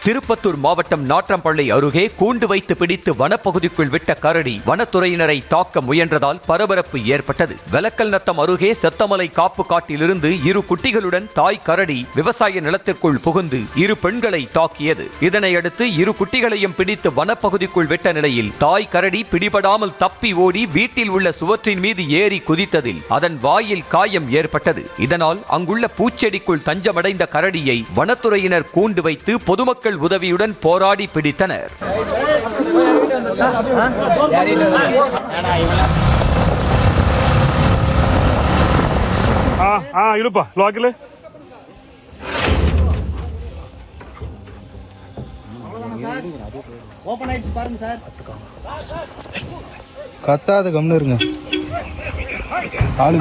திருப்பத்தூர் மாவட்டம் நாற்றம்பள்ளி அருகே கூண்டு வைத்து பிடித்து வனப்பகுதிக்குள் விட்ட கரடி வனத்துறையினரை தாக்க முயன்றதால் பரபரப்பு ஏற்பட்டது. வெலக்கல் நத்தம் அருகே செத்தமலை காப்பு காட்டிலிருந்து 2 குட்டிகளுடன் தாய் கரடி விவசாய நிலத்திற்குள் புகுந்து 2 பெண்களை தாக்கியது. இதனையடுத்து 2 குட்டிகளையும் பிடித்து வனப்பகுதிக்குள் விட்ட நிலையில் தாய் கரடி பிடிபடாமல் தப்பி ஓடி வீட்டில் உள்ள சுவற்றின் மீது ஏறி குதித்ததில் அதன் வாயில் காயம் ஏற்பட்டது. இதனால் அங்குள்ள பூச்செடிக்குள் தஞ்சமடைந்த கரடியை வனத்துறையினர் கூண்டு வைத்து பொதுமக்கள் உதவியுடன் போராடி பிடித்தனர். கத்தாத கம்னு இருங்க. ஆளு